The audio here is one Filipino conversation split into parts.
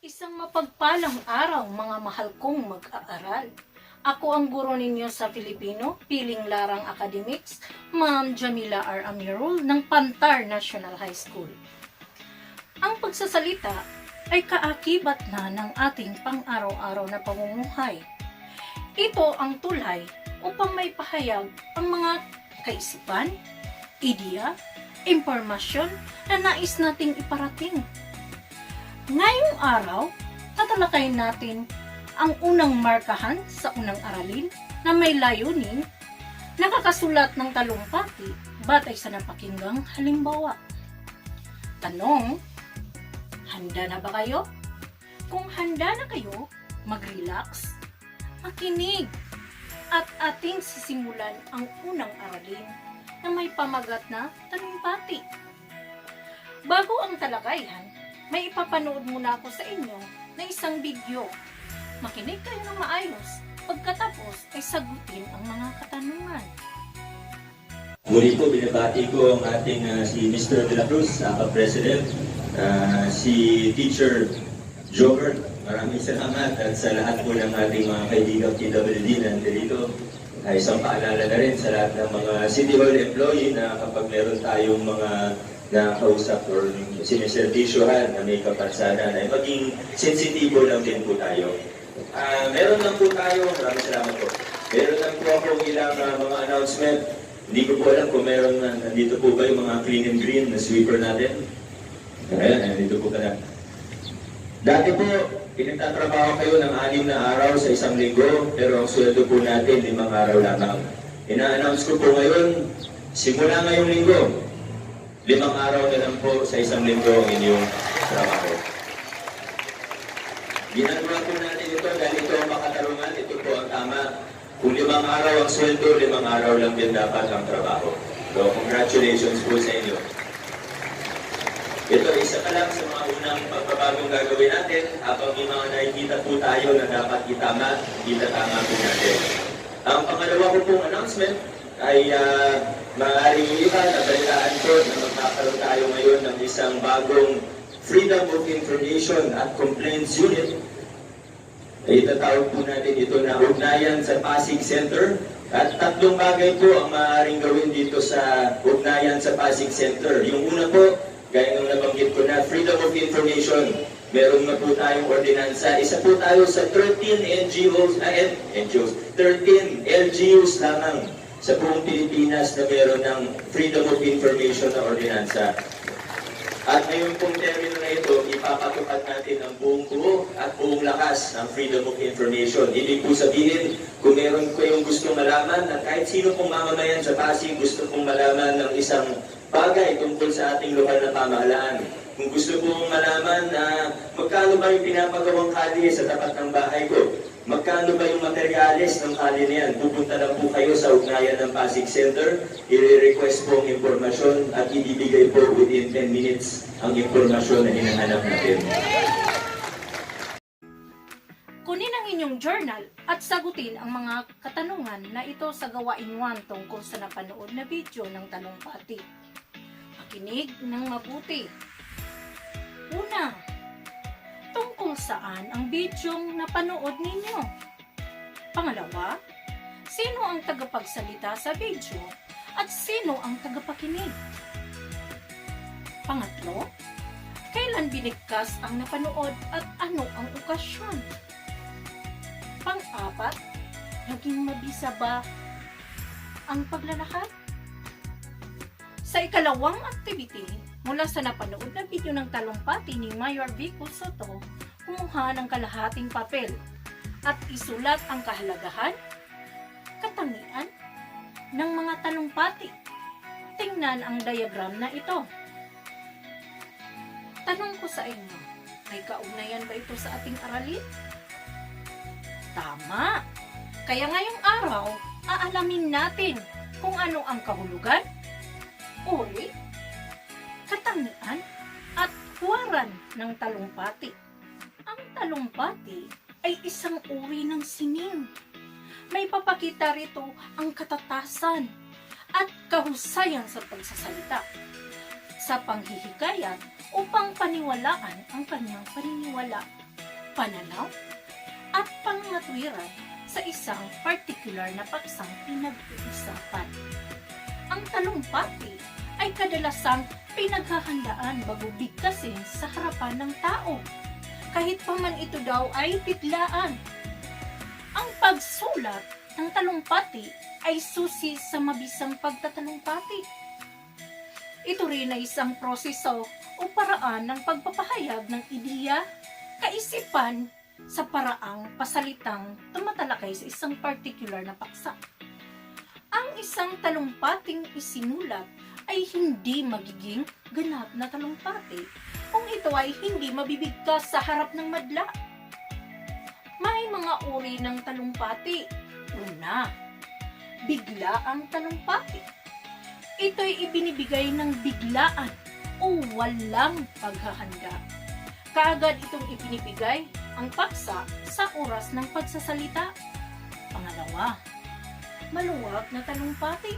Isang mapagpalang araw, mga mahal kong mag-aaral. Ako ang guro ninyo sa Filipino, Piling Larang Academics, Ma'am Jamila R. Amirul ng Pantar National High School. Ang pagsasalita ay kaakibat na ng ating pang-araw-araw na pamumuhay. Ito ang tulay upang may pahayag ang mga kaisipan, ideya, impormasyon na nais nating iparating. Ngayong araw, tatalakayin natin ang unang markahan sa unang aralin na may layunin nakakasulat ng talumpati batay sa napakinggang halimbawa. Tanong, handa na ba kayo? Kung handa na kayo, mag-relax, makinig, at ating sisimulan ang unang aralin na may pamagat na talumpati. Bago ang talakayan, may ipapanood muna ako sa inyo na isang video. Makinig kayo ng maayos. Pagkatapos ay sagutin ang mga katanungan. Muli po, binabati ko ang ating si Mr. De La Cruz, President, si Teacher Joker. Maraming salamat at sa lahat po ng ating mga kaibigang PWD na nandito. Isang paalala na rin sa lahat ng mga City Hall employee na kapag meron tayong mga nakausap or siniservisyohan na may kapansana na maging sensitibo lang din po tayo. Meron lang po tayo, maraming salamat po. Meron lang po akong ilang mga announcement. Hindi ko po alam kung meron nandito po ba yung mga clean and green na sweeper natin. Ayan, nandito po ka na. Dati po, pinagtatrabaho kayo ng 6 na araw sa isang linggo, pero ang sweldo po natin 5 araw lamang. Ina-announce ko po ngayon, simula ngayong linggo, 5 araw na lang po sa isang linggo ang inyong trabaho. Ginagawa po natin ito dahil ito ang makatarungan, ito po ang tama. Kung 5 araw ang sweldo, 5 araw lang din dapat ang trabaho. So, congratulations po sa inyo. Ito, isa ka lang sa mga unang pagbabagong gagawin natin habang may mga nakikita po tayo na dapat itama, itatama po natin. Ang pangalawa ko pong announcement ay maaaring iba na balitaan ko na magkakaroon tayo ngayon ng isang bagong Freedom of Information at Complaints Unit. Itatawag po natin ito na ugnayan sa Pasig Center. At 3 bagay po ang maaaring gawin dito sa ugnayan sa Pasig Center. Yung una po, gaya ng nabanggit ko na, Freedom of Information. Meron na po tayong ordinansa. Isa po tayo sa 13 LGUs lamang sa buong Pilipinas na meron ng Freedom of Information na ordinansa. At ngayon pong termino na ito, ipapatupad natin ang buong buo at buong lakas ng Freedom of Information. Ibig po sabihin, kung meron kayong gustong malaman at kahit sino pong mamamayan sa Pasig gusto pong malaman ng isang bagay tungkol sa ating lokal na pamahalaan. Kung gusto pong malaman na magkano ba yung pinapagawang kalye sa tapat ng bahay ko, magkano ba yung materyales ng kalye na yan, pupunta lang po kayo sa ugnayan ng Pasig Center, i-request po ang impormasyon at ibibigay po within 10 minutes ang impormasyon na hinahanap natin. Kunin ang inyong journal at sagutin ang mga katanungan na ito sa gawain 1 tungkol sa napanood na video ng talumpati. Makinig ng mabuti. Una, tungkol saan ang bidyong napanood ninyo? Pangalawa, sino ang tagapagsalita sa video at sino ang tagapakinig? Pangatlo, kailan binigkas ang napanood at ano ang okasyon? Pang-apat, naging mabisa ba ang paglalakad? Sa ikalawang activity, mula sa napanood na video ng talumpati ni Mayor Vico Soto, kumuha ng kalahating papel at isulat ang kahalagahan, katangian ng mga talumpati. Tingnan ang diagram na ito. Tanong ko sa inyo, May kaugnayan ba ito sa ating aralin? Tama! Kaya ngayong araw, aalamin natin kung ano ang kahulugan, uri, katangian, at huwaran ng talumpati. Ang talumpati ay isang uri ng sining. May papakita rito ang katatasan at kahusayan sa pagsasalita, sa panghihikayat upang paniwalaan ang kanyang paniniwala, pananaw, at pangatwiran sa isang partikular na paksang pinag-uusapan. Ang talumpati ay kadalasang pinaghahandaan bago bigkasin sa harapan ng tao, kahit pa man ito daw ay biglaan. Ang pagsulat ng talumpati ay susi sa mabisang pagtatalumpati. Ito rin ay isang proseso o paraan ng pagpapahayag ng ideya, kaisipan, sa paraang pasalitang tumatalakay sa isang particular na paksa. Ang isang talumpating isinulat ay hindi magiging ganap na talumpati kung ito ay hindi mabibigkas sa harap ng madla. May mga uri ng talumpati. Una, biglaang talumpati. Ito'y ibinibigay ng biglaan o walang paghahanda. Kaagad itong ibinibigay ang paksa sa oras ng pagsasalita. Pangalawa, maluwag na talumpati.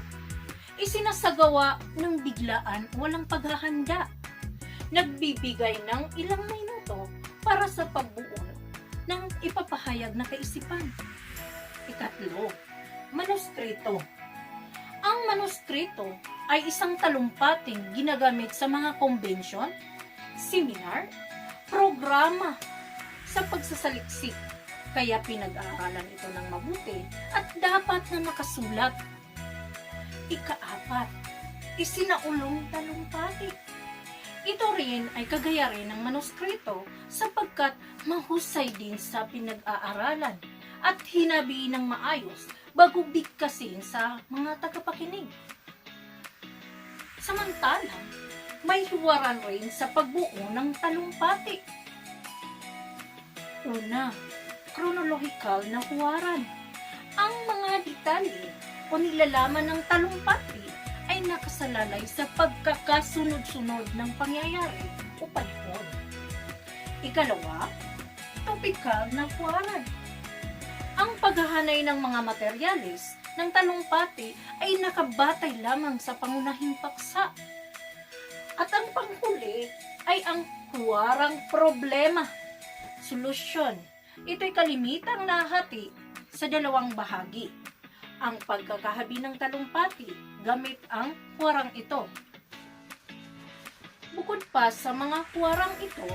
Isinasagawa ng biglaan, walang paghahanda. Nagbibigay ng ilang minuto para sa pagbuo ng ipapahayag na kaisipan. Ikatlo, manuskrito. Ang manuskrito ay isang talumpating ginagamit sa mga convention, seminar, programa sa pagsasaliksik. Kaya pinag-aaralan ito ng mabuti at dapat na nakasulat. Ikaapat, isinaulong talumpati. Ito rin ay kagaya rin ng manuskrito sapagkat mahusay din sa pinag-aaralan at hinabi ng maayos bago bigkasin sa mga tagapakinig. Samantalang, may huwaran rin sa pagbuo ng talumpati. Una, chronological na huwaran. Ang mga detalye o nilalaman ng talumpati ay nakasalalay sa pagkakasunod-sunod ng pangyayari o panahon. Ikalawa, topikal na huwaran. Ang paghahanay ng mga materyales ng talumpati ay nakabatay lamang sa pangunahing paksa. At ang panghuli ay ang huwarang problema, solusyon. Ito'y kalimitang nahati sa dalawang bahagi. Ang pagkakahabi ng talumpati gamit ang huwarang ito. Bukod pa sa mga huwarang ito,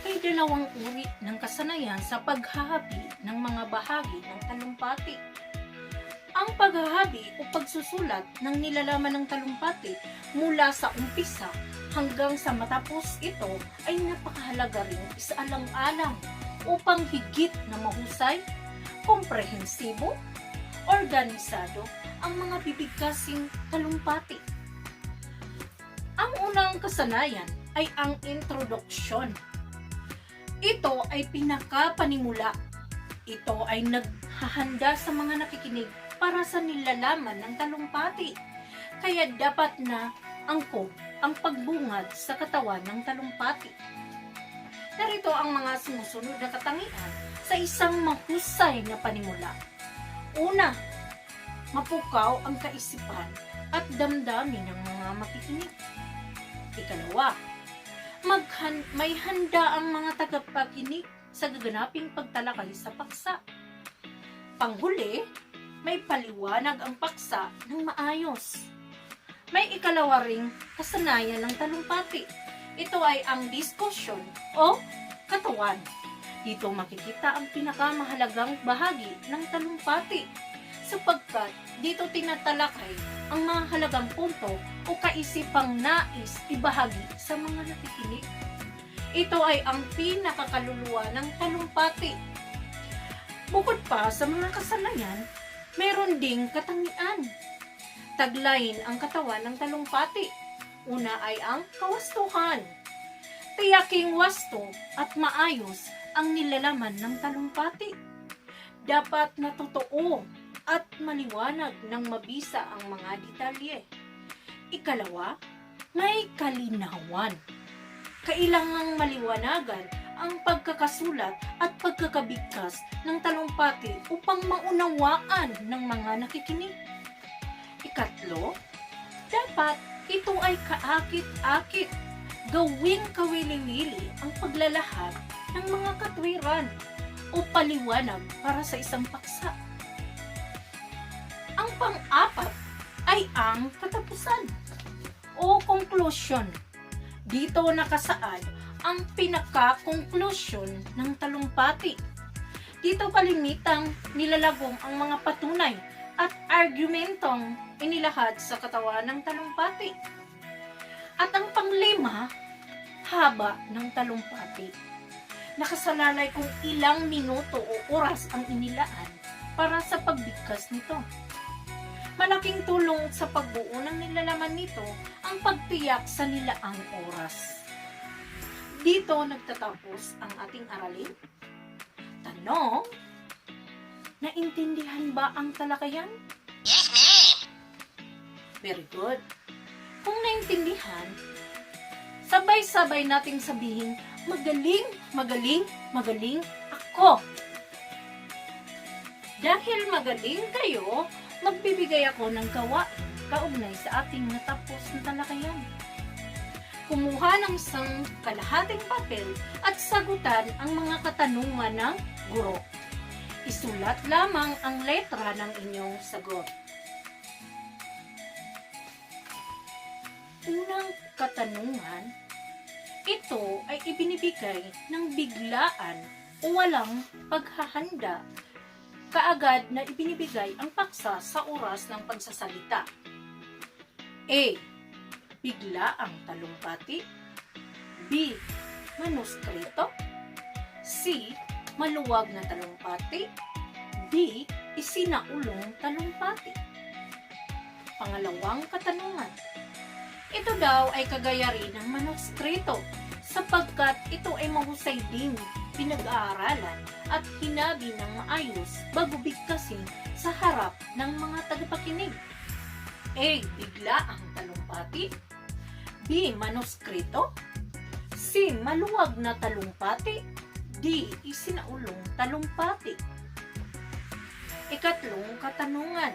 ay dalawang uri ng kasanayan sa paghahabi ng mga bahagi ng talumpati. Ang paghahabi o pagsusulat ng nilalaman ng talumpati mula sa umpisa hanggang sa matapos ito ay napakahalaga rin isaalang-alang upang higit na mahusay, komprehensibo, organisado ang mga bibigkasing talumpati. Ang unang kasanayan ay ang introduksyon. Ito ay pinakapanimula. Ito ay naghahanda sa mga nakikinig para sa nilalaman ng talumpati. Kaya dapat na angkop ang pagbungad sa katawan ng talumpati. Narito ang mga sumusunod na katangian sa isang mahusay na panimula. Una, mapukaw ang kaisipan at damdamin ng mga makikinig. Ikalawa, may handa ang mga tagapakinig sa gaganaping pagtalakay sa paksa. Panghuli, may paliwanag ang paksa ng maayos. May ikalawa ring kasanayan ng talumpati. Ito ay ang diskusyon o katawan. Dito makikita ang pinakamahalagang bahagi ng talumpati sapagkat dito tinatalakay ang mga halagang punto o kaisipang nais ibahagi sa mga nakikinig. Ito ay ang pinakakaluluwa ng talumpati. Bukod pa sa mga kasanayan, meron ding katangian. Taglayin ang katawan ng talumpati. Una ay ang kawastuhan. Tiyaking wasto at maayos ang nilalaman ng talumpati. Dapat na totoo at maliwanag ng mabisa ang mga detalye. Ikalawa, may kalinawan. Kailangang maliwanagan ang pagkakasulat at pagkakabigkas ng talumpati upang maunawaan ng mga nakikinig. Ikatlo, dapat ito ay kaakit-akit, gawing kawili-wili ang paglalahad ng mga katwiran o paliwanag para sa isang paksa. Ang pang-apat ay ang katapusan o conclusion. Dito nakasaad ang pinaka-conclusion ng talumpati. Dito palimitang nilalagom ang mga patunay at argumentong inilahad sa katawan ng talumpati. At ang panglima, haba ng talumpati. Nakasalalay kung ilang minuto o oras ang inilaan para sa pagbigkas nito. Malaking tulong sa pagbuo ng nilalaman nito ang pagtiyak sa nilaang oras. Dito nagtatapos ang ating aralin. Tanong, naintindihan ba ang talakayan? Yes, ma'am. Very good. Kung naintindihan, sabay-sabay nating sabihin, magaling, magaling, magaling ako. Dahil magaling kayo, magbibigay ako ng gawain kaugnay sa ating natapos na talakayan. Kumuha ng isang kalahating papel at sagutan ang mga katanungan ng guro. Isulat lamang ang letra ng inyong sagot. Unang katanungan, ito ay ibinibigay ng biglaan o walang paghahanda. Kaagad na ibinibigay ang paksa sa oras ng pagsasalita. A. Bigla ang talumpati. B. Manuskrito. C. Maluwag na talumpati. D. Isinaulong talumpati. Pangalawang katanungan. Ito daw ay kagaya rin ng manuskrito sapagkat ito ay mahusay din pinag-aaralan at hinabi ng maayos bago bigkasin sa harap ng mga tagapakinig. A. Bigla ang talumpati. B. Manuskrito. C. Maluwag na talumpati. D. Isinaulong talumpati. Ikatlong katanungan.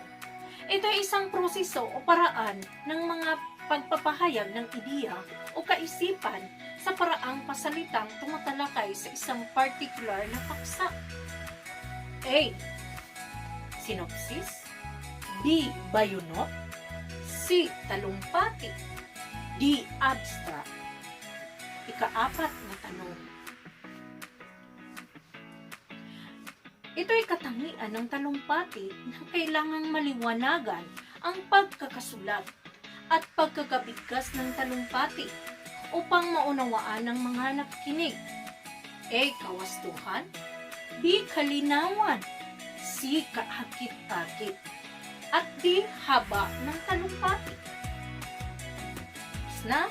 Ito ay isang proseso o paraan ng mga pagpapahayag ng ideya o kaisipan sa paraang pasalitang tumatalakay sa isang partikular na paksa. A. Sinopsis. B. Bayunot. C. Talumpati. D. Abstract. Ika-apat na tanong. Ito ay katangian ng talumpati na kailangang maliwanagan ang pagkakasulat at pagkakabigkas ng talumpati upang maunawaan ng mga nakikinig. A. Kawastuhan. B. Kalinawan. C. Kaakit-akit. At D. Haba ng talumpati. Na?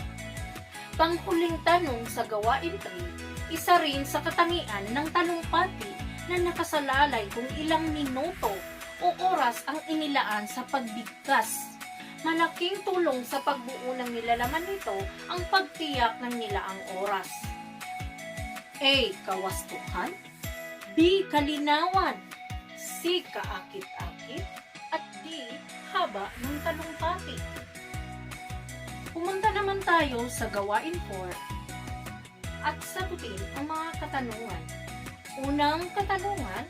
Panghuling tanong sa gawain 3, isa rin sa katangian ng talumpati na nakasalalay kung ilang minuto o oras ang inilaan sa pagbigkas. Malaking tulong sa pagbuo ng nilalaman nito ang pagtiyak ng nilaang oras. A. Kawastuhan. B. Kalinawan. C. Kaakit-akit. At D. Haba ng talumpati. Pumunta naman tayo sa gawain 4 at sagutin ang mga katanungan. Unang katanungan,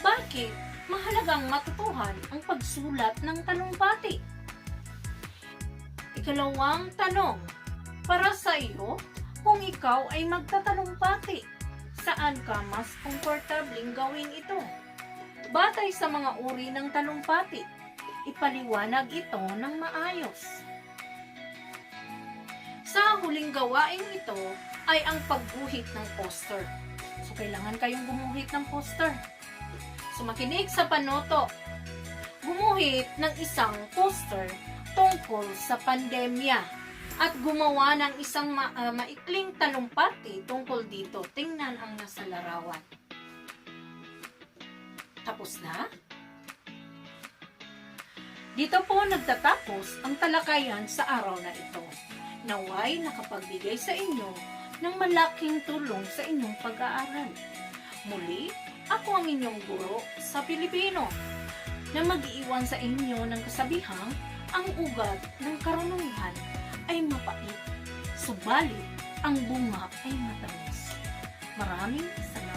bakit mahalagang matutuhan ang pagsulat ng talumpati? Ikalawang tanong, para sa iyo, kung ikaw ay magtatalumpati, saan ka mas komportabling gawin ito? Batay sa mga uri ng talumpati, ipaliwanag ito ng maayos. Sa huling gawain ito ay ang pagguhit ng poster. So, kailangan kayong gumuhit ng poster. So, makinig sa panoto. Gumuhit ng isang poster tungkol sa pandemya at gumawa ng isang maikling talumpati tungkol dito. Tingnan ang nasa larawan. Tapos na? Dito po nagtatapos ang talakayan sa araw na ito. Naway nakapagbigay sa inyo ng malaking tulong sa inyong pag-aaral. Muli, ako ang inyong guro sa Pilipino na mag-iiwan sa inyo ng kasabihang ang ugat ng karunungan ay mapait, subalit ang bunga ay matamis. Maraming salamat.